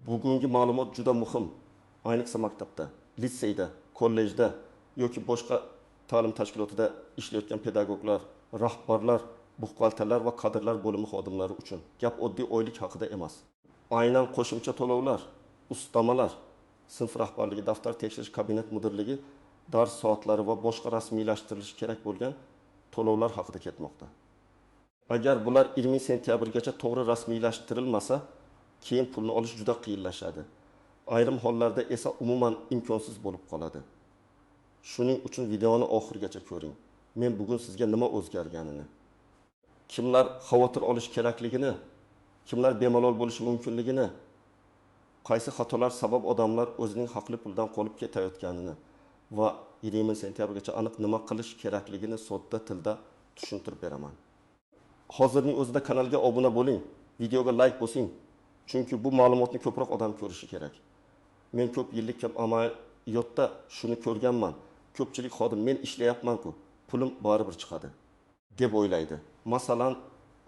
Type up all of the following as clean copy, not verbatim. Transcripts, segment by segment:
bugungi ma'lumot juda muhim. Ayniqsa maktabda, litseyda, kollejda yoki boshqa ta'lim tashkilotida ishlayotgan pedagoglar, rahbarlar, buxgalterlar va kadrlar bo'limi xodimlari uchun. Gap oddiy oylik haqida emas. Aynan qo'shimcha to'lovlar, ustamalar, sinf rahbarligi, daftar tekshirish kabinet mudirligi, dars soatlari va boshqa rasmiylashtirilishi kerak bo'lgan to'lovlar haqida ketmoqda. Agar bular 20 sentyabrgacha to'g'ri rasmiylashtirilmasa, keyin pulni olish juda qiyinlashadi. Ayrim hollarda esa umuman imkonsiz bo'lib qoladi. Shuning uchun videoni oxirigacha ko'ring. Men bugun sizga nima o'zgarganini, kimlar xavotir olish kerakligini, kimlar bemalol bo'lishi mumkinligini, qaysi xatolar sabab odamlar o'zining haqli puldan qolib ketayotganini va 20 sentyabrgacha aniq nima qilish kerakligini sodda tilda tushuntirib beraman. Hozirning o'zida kanalga obuna bo'ling, videoga like bosing. Chunki bu ma'lumotni ko'proq odam ko'rishi kerak. Men ko'p yillik amaliyotda shuni ko'rganman. Ko'pchilik xodim men ishlayapman-ku, pulim baribir chiqadi deb o'ylaydi. Masalan,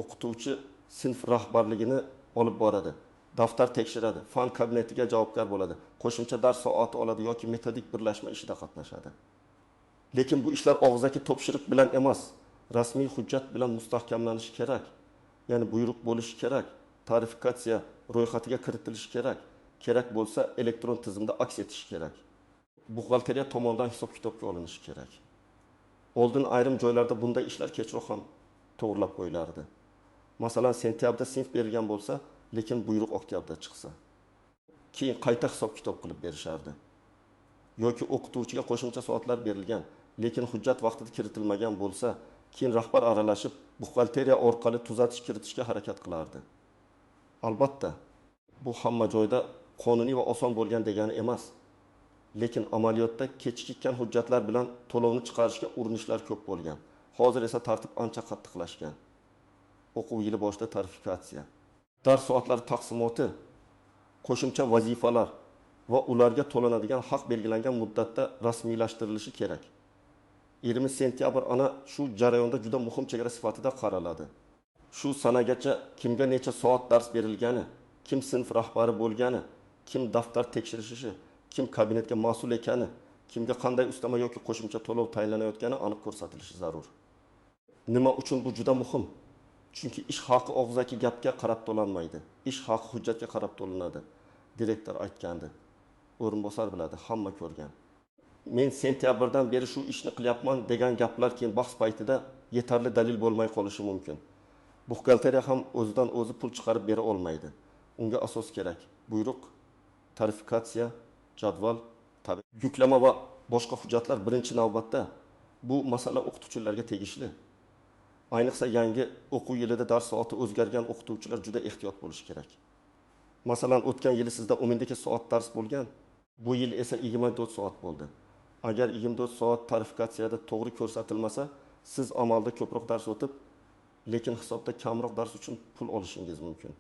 o'qituvchi sinf rahbarligini olib boradi, daftar tekshiradi, fan kabinetiga javobgar bo'ladi, qo'shimcha dars soati oladi yoki metodik birlashma ishida qatnashadi. Lekin bu ishlar og'zaki topshiriq bilan emas, rasmiy hujjat bilan mustahkamlanishi kerak. Ya'ni buyruq bo'lishi kerak, tarifikatsiya ro'yxatiga kiritilishi kerak. Kerak bo'lsa elektron tizimda aks etishi kerak. Buxgalteriya tomonidan hisob-kitobga olinishi kerak. Oldin ayrim joylarda bunday ishlar kechroq ham to'g'rilab qo'yilardi. Masalan, sentyabrda sinf berilgan bo'lsa, lekin buyruq oktyabrda chiqsa, keyin qayta hisob-kitob qilib berishardi. Yoki o'qituvchiga qo'shimcha soatlar berilgan, lekin hujjat vaqtida kiritilmagan bo'lsa, keyin rahbar aralashib, buxgalteriya orqali tuzatish kiritishga harakat qilardi. Albatta, bu hamma joyda qonuniy va oson bo'lgan degani emas. Lekin amaliyotda kechikkan hujjatlar bilan to'lovni chiqarishga urinishlar ko'p bo'lgan. Hozir esa tartib ancha qattiqlashgan. O'quv yili boshida tarifikatsiya, dars soatlari taqsimoti, qo'shimcha vazifalar va ularga to'lanadigan haq belgilangan muddatda rasmiylashtirilishi kerak. 20 sentyabr ana shu jarayonda juda muhim chegara sifatida qaraladi. Shu sanagacha kimga necha soat dars berilgani, kim sinf rahbari bo'lgani, kim daftar tekshirishi, kim kabinetga mas'ul ekani, kimga qanday ustama yoki qo'shimcha to'lov tayinlanayotgani aniq ko'rsatilishi zarur. Nima uchun bu juda muhim? Chunki ish haqi og'zaki gapga qarab to'lanmaydi. Ish haqi hujjatga qarab to'lanadi. Direktor aytgandi. O'rinbosar biladi, hamma ko'rgan. Men sentyabrdan beri shu ishni qilyapman degan gaplar keyin bahs paytida yetarli dalil bo'lmay qolishi mumkin. Buxgalteriya ham o'zidan o'zi pul chiqarib bera olmaydi. Unga asos kerak. Buyruq, tarifikatsiya, jadval, yuklama va boshqa hujjatlar birinchi navbatda. Bu masala o'qituvchilarga tegishli. Ayniqsa yangi o'quv yilida dars soati o'zgargan o'qituvchilar juda ehtiyot bo'lishi kerak. Masalan, o'tgan yili sizda 12 soat dars bo'lgan, bu yil esa 24 soat bo'ldi. Agar 24 soat tarifikatsiyada to'g'ri ko'rsatilmasa, siz amalda ko'proq dars o'tib, lekin hisobda kamroq dars uchun pul olishingiz mumkin.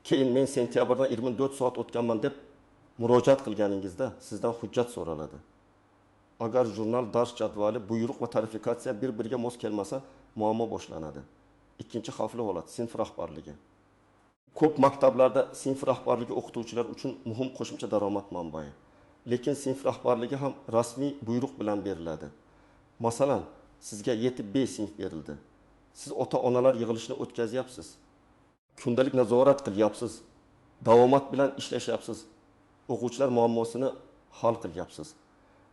Keyin men sentyabrdan 24 soat o'tganman deb murojaat qilganingizda sizdan hujjat so'raladi. Agar jurnal, dars jadvali, buyruq va tarifikatsiya bir-biriga mos kelmasa, muammo boshlanadi. Ikkinchi xavfli holat sinf rahbarligi. Ko'p maktablarda sinf rahbarligi o'qituvchilar uchun muhim qo'shimcha daromad manbai. Lekin sinf rahbarligi ham rasmiy buyruq bilan beriladi. Masalan, sizga yetib B sinf berildi. Siz ota-onalar yig'ilishini o'tkazyapsiz. Kundalik nazorat qilyapsiz. Davomat bilan ishlashyapsiz. O'quvchilar muammosini hal qilyapsiz.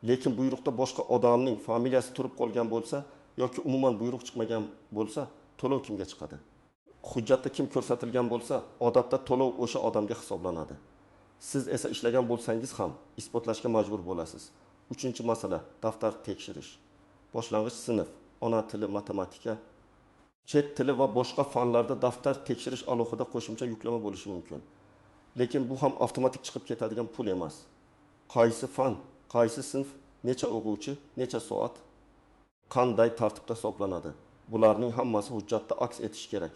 Lekin buyruqda boshqa odamning familiyasi turib qolgan bo'lsa yoki umuman buyruq chiqmagan bo'lsa, to'lov kimga chiqadi? Hujjatda kim ko'rsatilgan bo'lsa, odatda to'lov o'sha odamga hisoblanadi. Siz esa ishlagan bo'lsangiz ham isbotlashga majbur bo'lasiz. Uchinchi masala, daftar tekshirish. Boshlang'ich sinf, ona tili, matematika, chet tili va boshqa fanlarda daftar tekshirish alohida qo'shimcha yuklama bo'lishi mumkin. Lekin bu ham avtomatik chiqib ketadigan pul emas. Qaysi fan, qaysi sinf, necha o'quvchi, necha soat, qanday tartibda hisoblanadi? Bularning hammasi hujjatda aks etishi kerak.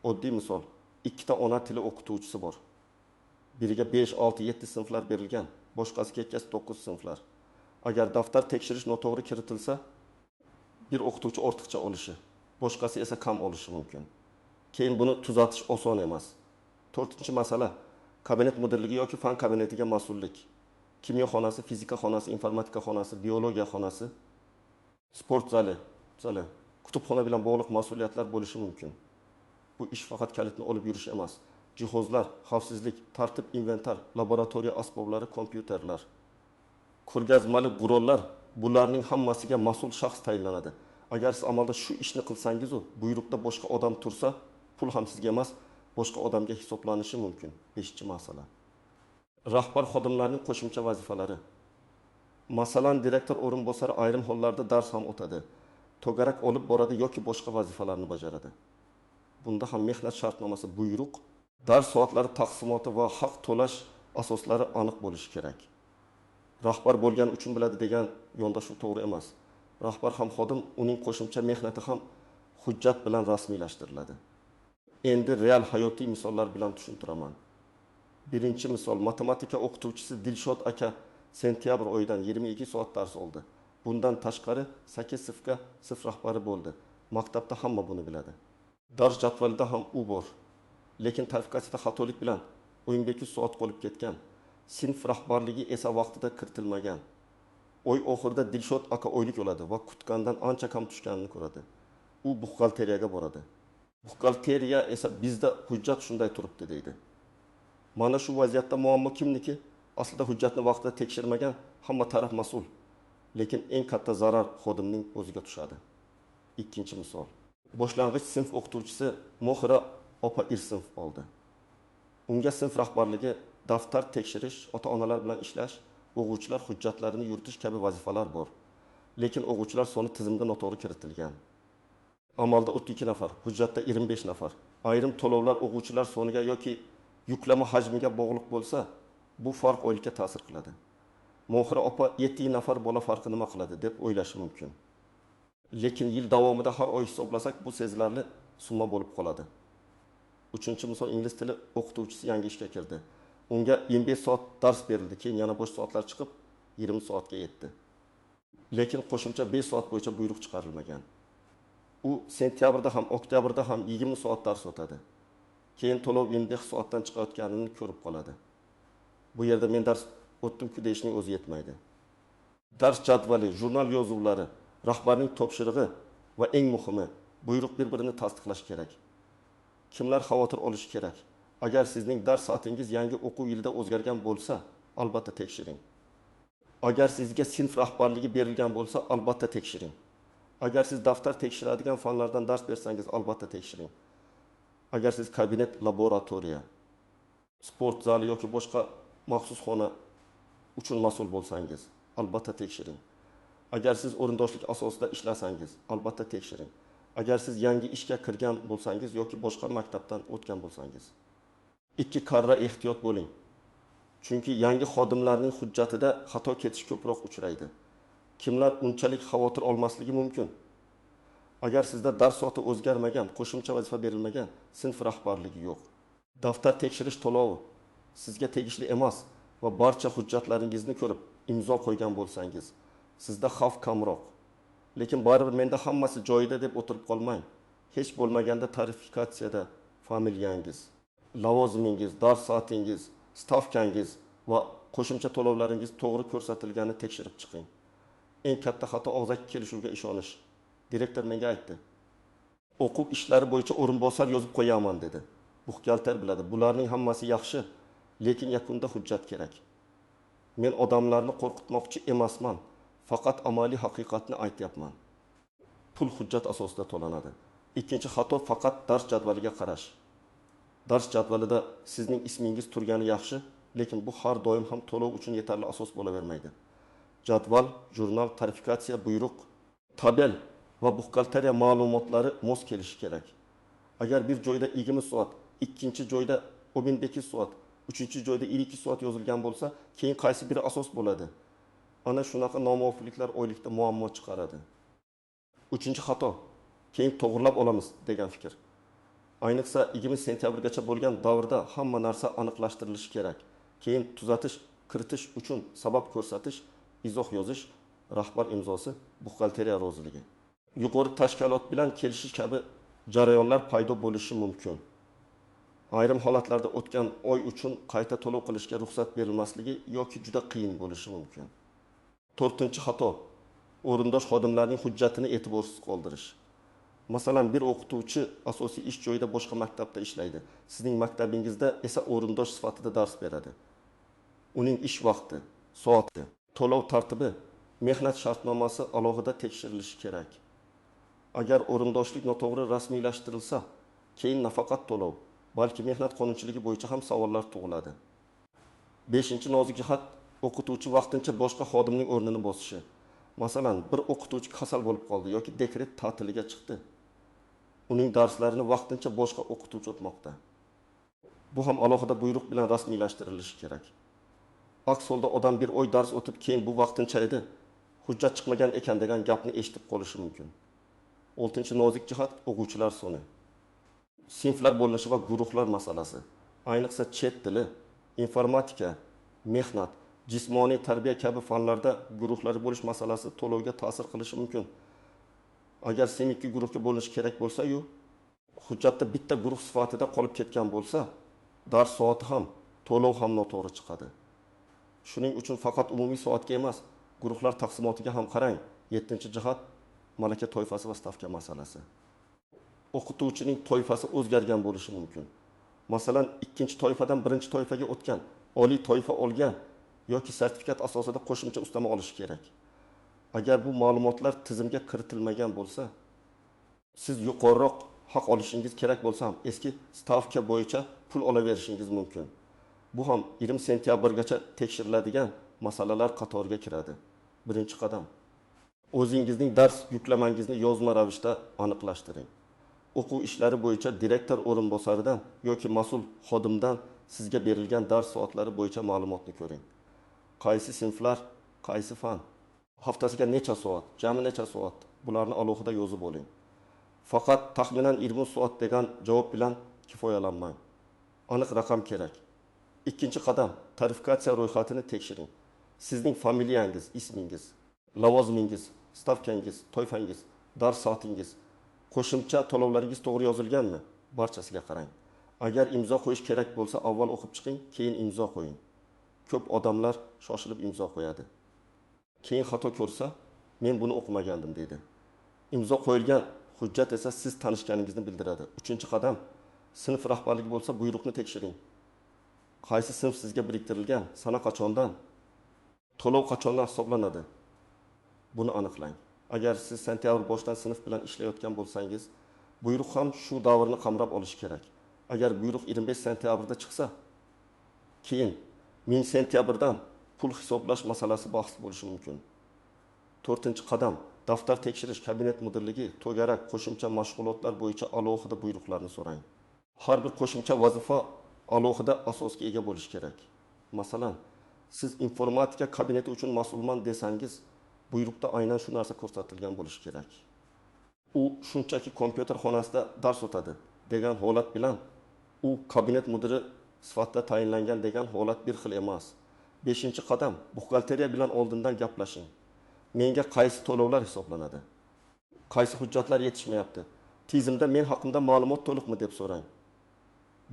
Oddiy misol, ikkita ona tili o'qituvchisi bor. Biriga 5, 6, 7 sinflar berilgan, boshqasiga 9 sinflar. Agar daftar tekshirish noto'g'ri kiritilsa, bir o'qituvchi ortiqcha olishi, boshqasi esa kam olishi mumkin. Keyin buni tuzatish oson emas. 4-masala, kabinet mudirligi yoki fan kabinetiga mas'ullik, kimyo xonasi, fizika xonasi, informatika xonasi, biologiya xonasi, sport zali, kutubxona bilan bog'liq mas'uliyatlar bo'lishi mumkin. Bu ish faqat kalitni olib yurish emas. Jihozlar, xavfsizlik, tartib, inventar, laboratoriya asboblari, kompyuterlar, ko'rgazmali qurollar, bularning hammasiga mas'ul shaxs tayinlanadi. Agar siz amalda shu ishni qilsangiz, buyruqda boshqa odam tursa, pul ham sizga emas, boshqa odamga hisoblanishi mumkin. 5-masala. Rahbar xodimlarning qo'shimcha vazifalari. Masalan, direktor o'rinbosari ayrim hollarda dars ham o'tadi, to'garak olib boradi yoki boshqa vazifalarni bajaradi. Bunda ham mehnat shartnomasi, buyruq, dars soatlari taqsimoti va haq to'lash asoslari aniq bo'lishi kerak. Rahbar bo'lgan uchun biladi degan yondashuv to'g'ri emas. Rahbar ham xodim, uning qo'shimcha mehnati ham hujjat bilan rasmiylashtiriladi. Endi real hayotiy misollar bilan tushuntiraman. Birinchi misol, matematika o'qituvchisi Dilshod aka sentyabr oyidan 22 soat dars oldi. Bundan tashqari 8 sinfga sinf rahbari bo'ldi. Maktabda hamma buni biladi. Dars jadvalida ham u bor. Lekin tarifikatsiyada xatolik bilan 12 soat qolib ketgan. Sinf rahbarligi esa vaqtida kiritilmagan. Oy oxirida Dilshod aka oylik oladi va kutgandan ancha kam tushganini ko'radi. U buxgalteriyaga boradi. Buxgalteriya esa bizda hujjat shunday turibdi deydi. Mana shu vaziyatda muammo kimniki? Aslida hujjatni vaqtida tekshirmagan hamma taraf mas'ul. Lekin eng katta zarar xodimning o'ziga tushadi. Ikkinchi misol. Boshlang'ich sinf o'qituvchisi Mohira opa sinf oldi. Unga sinf rahbarligi, daftar tekshirish, ota-onalar bilan ishlash, o'quvchilar hujjatlarini yuritish kabi vazifalar bor. Lekin o'quvchilar soni tizimga noto'g'ri kiritilgan. Amalda 32 nafar, hujjatda 25 nafar. Ayrim to'lovlar o'quvchilar soniga yoki yuklama hajmiga bog'liq bo'lsa, bu farq oylikka ta'sir qiladi. Mohira opa 7 nafar bola farqi nima qiladi deb o'ylashi mumkin. Lekin yil davomida har oy hisoblasak, bu sezilarli summa bo'lib qoladi. Uchinchi misol, ingliz tili o'qituvchisi yangi ishga kirdi. Unga 25 soat dars berildi, keyin yana bo'sh soatlar chiqib 20 soatga yetdi. Lekin qo'shimcha 5 soat bo'yicha buyruq chiqarilmagan. U sentyabrda ham, oktyabrda ham 20 soat dars o'tadi. Keyin to'lov 25 soatdan chiqayotganini ko'rib qoladi. Bu yerda men dars o'tdim-ku deyishning o'zi yetmaydi. Dars jadvali, jurnal yozuvlari, rahbarning topshirig'i va eng muhimi, buyruq bir-birini tasdiqlash kerak. Kimlar xavotir olishi kerak? Agar sizning dars soatingiz yangi o'quv yilida o'zgargan bo'lsa, albatta tekshiring. Agar sizga sinf rahbarligi berilgan bo'lsa, albatta tekshiring. Agar siz daftar tekshiradigan fanlardan dars bersangiz, albatta tekshiring. Agar siz kabinet, laboratoriya, sport zali yoki boshqa maxsus xona uchun mas'ul bo'lsangiz, albatta tekshiring. Agar siz o'rindoshlik asosida ishlasangiz, albatta tekshiring. Agar siz yangi ishga kirgan bo'lsangiz yoki boshqa maktabdan o'tgan bo'lsangiz, 2 karra ehtiyot bo'ling. Chunki yangi xodimlarning hujjatida xato ketish ko'proq uchraydi. Kimlar unchalik xavotir olmasligi mumkin? Agar sizda dars soati o'zgarmagan, qo'shimcha vazifa berilmagan, sinf rahbarligi yo'q. Daftar tekshirish to'lovi sizga tegishli emas va barcha hujjatlaringizni ko'rib imzo qo'ygan bo'lsangiz, sizda xavf kamroq. Lekin baribir menda hammasi joyida deb o'tirib qolmang. Hech bo'lmaganda tarifikatsiyada familiyangiz, lavozimingiz, dars soatingiz, stavkangiz va qo'shimcha to'lovlaringiz to'g'ri ko'rsatilganini tekshirib chiqing. Eng katta xato og'zaki kelishuvga ishonish. Direktor menga aytdi. O'quv ishlari bo'yicha o'rinbosar yozib qo'yaman dedi. Buxgalter biladi. Bularning hammasi yaxshi, lekin yakunda hujjat kerak. Men odamlarni qo'rqitmoqchi emasman. Faqat amaliy haqiqatni aytyapman. Pul hujjat asosida to'lanadi. Ikkinchi xato faqat dars jadvaliga qarash. Dars jadvalida sizning ismingiz turgani yaxshi, lekin bu har doim ham to'lov uchun yetarli asos bo'lavermaydi. Jadval, jurnal, tarifikatsiya, buyruq, tabel va buxgalteriya ma'lumotlari mos kelishi kerak. Agar bir joyda 20 soat, ikkinchi joyda 18 soat, uchinchi joyda 22 soat yozilgan bo'lsa, keyin qaysi biri asos bo'ladi? Ana shunaqa nomuvofiqliklar oylikda muammo chiqaradi. Uchinchi xato, keyin to'g'rilab olamiz degan fikr. Ayniqsa 20 sentyabrgacha bo'lgan davrda hamma narsa aniqlashtirilishi kerak. Keyin tuzatish, kiritish uchun sabab ko'rsatish, izoh yozish, rahbar imzosi, buxgalteriya roziligi. Yuqori tashkilot bilan kelishish kabi jarayonlar paydo bo'lishi mumkin. ayrim holatlarda o'tgan oy uchun qayta to'lov qilishga ruxsat berilmasligi yoki juda qiyin bo'lishi mumkin. 4-xato. O'rindosh xodimlarning hujjatini e'tiborsiz qoldirish. Masalan, bir o'qituvchi asosiy ish joyida boshqa maktabda ishlaydi. Sizning maktabingizda esa o'rindosh sifatida dars beradi. Uning ish vaqti, soati, to'lov tartibi, mehnat shartnomasi alohida tekshirilishi kerak. Agar o'rindoshlik noto'g'ri rasmiylashtirilsa, keyin nafaqat to'lov, balki mehnat qonunchiligi bo'yicha ham savollar tug'iladi. 5-nozik jihat o'qituvchi vaqtincha boshqa xodimning o'rnini bosishi. Masalan, bir o'qituvchi kasal bo'lib qoldi yoki dekret ta'tiliga chiqdi. Uning darslarini vaqtincha boshqa o'qituvchi o'tmoqda. Bu ham alohida buyruq bilan rasmiylashtirilishi kerak. Aks holda odam bir oy dars o'tib, keyin bu vaqtincha edi, hujjat chiqmagan ekan degan gapni eshitib qolishi mumkin. 6-nozik jihat o'quvchilar soni. Sinflar bo'linishi va guruhlar masalasi. Ayniqsa chet tili, informatika, mehnat, jismoniy tarbiya kabi fanlarda guruhlar bo'lish masalasi to'lovga ta'sir qilishi mumkin. Agar sen 2 guruhga bo'linish kerak bo'lsa-yu, hujjatda bitta guruh sifatida qolib ketgan bo'lsa, dars soati ham, to'lov ham noto'g'ri chiqadi. Shuning uchun faqat umumiy soatga emas, guruhlar taqsimotiga ham qarang. 7-jihat malaka toifasi va stavka masalasi. O'qituvchining toifasi o'zgargan bo'lishi mumkin. Masalan, 2-toifadan 1-toifaga o'tgan, oliy toifa olgan yoki sertifikat asosida qo'shimcha ustama olishi kerak. Agar bu ma'lumotlar tizimga kiritilmagan bo'lsa, siz yuqoriroq haq olishingiz kerak bo'lsa ham eski stavka bo'yicha pul olaverishingiz mumkin. Bu ham 20 sentyabrgacha tekshiriladigan masalalar qatoriga kiradi. 1-qadam. O'zingizning dars yuklamangizni yozma ravishda aniqlashtiring. O'quv ishlari bo'yicha direktor o'rinbosaridan yoki mas'ul xodimdan sizga berilgan dars soatlari bo'yicha ma'lumotni ko'ring. Qaysi sinflar, qaysi fan, haftasiga necha soat, jami necha soat, bularni alohida yozib oling. Faqat taxminan 20 soat degan javob bilan kifoyalanmang. Aniq raqam kerak. 2-qadam, tarifikatsiya ro'yxatini tekshiring. Sizning familiyangiz, ismingiz, lavozimingiz, stavkangiz, toifangiz, dars soatingiz, qo'shimcha to'lovlaringiz to'g'ri yozilganmi? Barchasiga qarang. Agar imzo qo'yish kerak bo'lsa, avval o'qib chiqing, keyin imzo qo'ying. Ko'p odamlar shoshilib imzo qo'yadi. Keyin xato ko'rsa, men buni o'qimagandim deydi. Imzo qo'yilgan hujjat esa siz tanishganingizni bildiradi. 3-qadam, sinf rahbarligi bo'lsa, buyruqni tekshiring. Qaysi sinf sizga biriktirilgan, sana qachondan, to'lov qachondan hisoblanadi? Buni aniqlang. Agar siz sentyabr boshidan sinf bilan ishlayotgan bo'lsangiz, buyruq ham shu davrni qamrab olishi kerak. Agar buyruq 25 sentyabrda chiqsa, keyin 1000 sentyabrdan pul hisoblash masalasi bahs bo'lishi mumkin. 4-qadam, daftar tekshirish, kabinet mudirligi, to'garak, qo'shimcha mashg'ulotlar bo'yicha alohida buyruqlarni so'rang. Har bir qo'shimcha vazifa alohida asosga ega bo'lishi kerak. Masalan, siz informatika kabineti uchun mas'ulman desangiz, buyruqda aynan shu narsa ko'rsatilgan bo'lishi kerak. U shunchaki kompyuter xonasida dars o'tadi degan holat bilan u kabinet mudiri sifatida tayinlangan degan holat bir xil emas. 5-qadam, buxgalteriya bilan oldindan gaplashing. Menga qaysi to'lovlar hisoblanadi? Qaysi hujjatlar yetishmayapti? Tizimda men haqimda ma'lumot to'liqmi deb so'rang.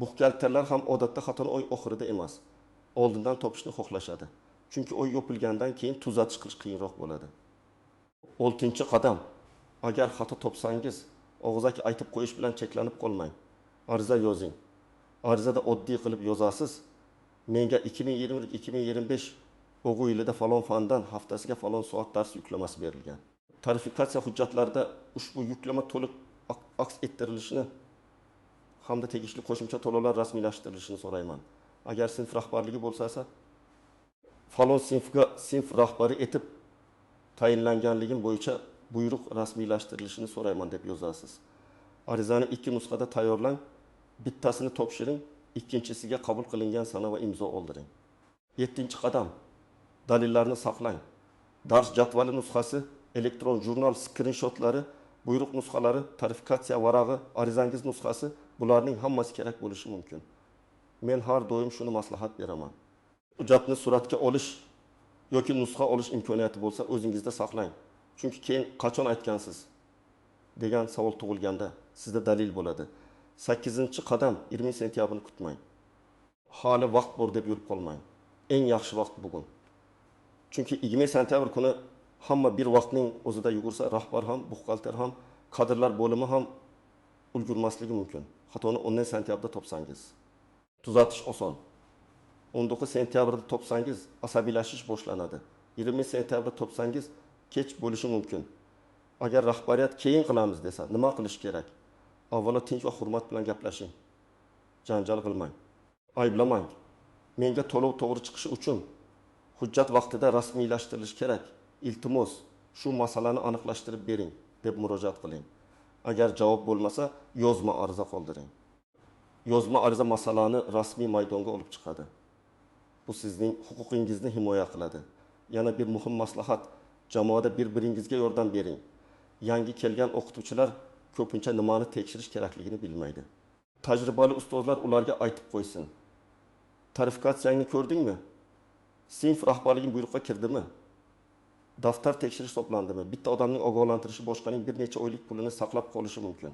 Buxgalterlar ham odatda xatoni oy oxirida emas, oldindan topishni xohlashadi. Chunki oy yopilgandan keyin tuzatish qilish qiyinroq bo'ladi. 6-qadam, agar xato topsangiz, og'zaki aytib qo'yish bilan cheklanib qolmang. Ariza yozing. Arizada oddiy qilib yozasiz. Menga 2020-2025 o'quv yilida falon fandan haftasiga falon soat dars yuklamasi berilgan. Tarifikatsiya hujjatlarida ushbu yuklama to'liq aks ettirilishini hamda tegishli qo'shimcha to'lovlar rasmiylashtirilishini so'rayman. Agar sinf rahbarligi bo'lsa, falon sinfga sinf rahbari etib tayinlanganligim bo'yicha buyruq rasmiylashtirilishini so'rayman deb yozasiz. Arizani 2 nusxada tayyorlang, bittasini topshiring, ikkinchisiga qabul qilingan sana va imzo oldiring. 7-qadam, dalillarni saqlang. Dars jadvali nusxasi, elektron jurnal skrinshotlari, buyruq nusxalari, tarifikatsiya varag'i, arizangiz nusxasi, bularning hammasi kerak bo'lishi mumkin. Men har doim shuni maslahat beraman. Hujjatni suratga olish yoki nusxa olish imkoniyati bo'lsa, o'zingizda saqlang. Chunki keyin qachon aytgansiz degan savol tug'ilganda sizda dalil bo'ladi. 8-qadam 20 sentyabrni kutmang. Hali vaqt bor deb yurib qolmang. Eng yaxshi vaqt bugun. Chunki 20 sentyabr kuni hamma bir vaqtning o'zida yugursa, rahbar ham, buxgalter ham, kadrlar bo'limi ham ulgurmasligi mumkin. Xatoni 10 sentyabrda topsangiz, tuzatish oson. 19 sentyabrda topsangiz asabiylashish boshlanadi. 20 sentyabrda topsangiz kech bo'lishi mumkin. Agar rahbariyat keyin qilamiz desa, nima qilish kerak? Avvalo tinch va hurmat bilan gaplashing. Janjal qilmang. Ayblamang. Menga to'lov to'g'ri chiqishi uchun hujjat vaqtida rasmiylashtirilishi kerak. Iltimos, shu masalani aniqlashtirib bering deb murojaat qiling. Agar javob bo'lmasa, yozma ariza qoldiring. Yozma ariza masalani rasmiy maydonga olib chiqadi. Bu sizning huquqingizni himoya qiladi. Yana bir muhim maslahat, jamoada bir-biringizga yordam bering. Yangi kelgan o'qituvchilar ko'pincha nimani tekshirish kerakligini bilmaydi. Tajribali ustozlar ularga aytib qo'ysin. Tarifikatsiyangni ko'rdingmi? Sinf rahbarligining buyruqqa kirdimi? Daftar tekshirish to'plandimi? Bitta odamning ogohlantirishi boshqaning bir necha oylik pulini saqlab qolishi mumkin.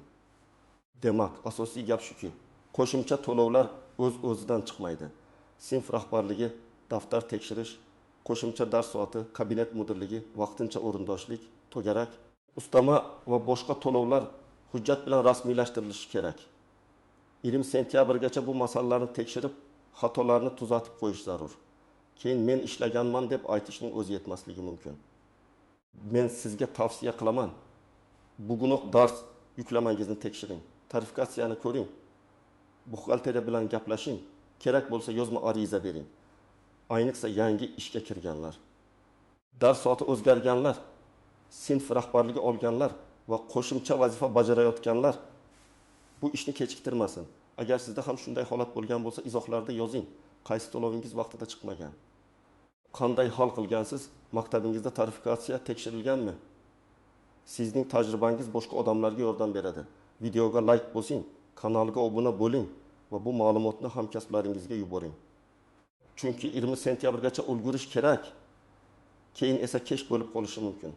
Demak, asosiy gap shuki, qo'shimcha to'lovlar o'z-o'zidan chiqmaydi. Sinf rahbarligi, daftar tekshirish, qo'shimcha dars soati, kabinet mudirligi, vaqtincha o'rindoshlik, to'garak, ustama va boshqa to'lovlar hujjat bilan rasmiylashtirilishi kerak. 20 sentyabrgacha bu masalalarni tekshirib, xatolarni tuzatib qo'yish zarur. Keyin men ishlaganman deb aytishning o'zi yetmasligi mumkin. Men sizga tavsiya qilaman. Bugunoq dars yuklamangizni tekshiring. Tarifikatsiyani ko'ring. Buxgalteriya bilan gaplashing. Kerak bo'lsa yozma ariza bering. Ayniqsa yangi ishga kirganlar, dars soati o'zgarganlar, sinf rahbarligi olganlar va qo'shimcha vazifa bajarayotganlar bu ishni kechiktirmasin. Agar sizda ham shunday holat bo'lgan bo'lsa, izohlarda yozing. Qaysi to'lovingiz vaqtida chiqmagan? Qanday hal qilgansiz? Maktabingizda tarifikatsiya tekshirilganmi? Sizning tajribangiz boshqa odamlarga yordam beradi. Videoga like bosing, kanalga obuna bo'ling va bu ma'lumotni hamkasblaringizga yuboring. Chunki 20 sentyabrgacha ulgurish kerak. Keyin esa kech bo'lib qolishi mumkin.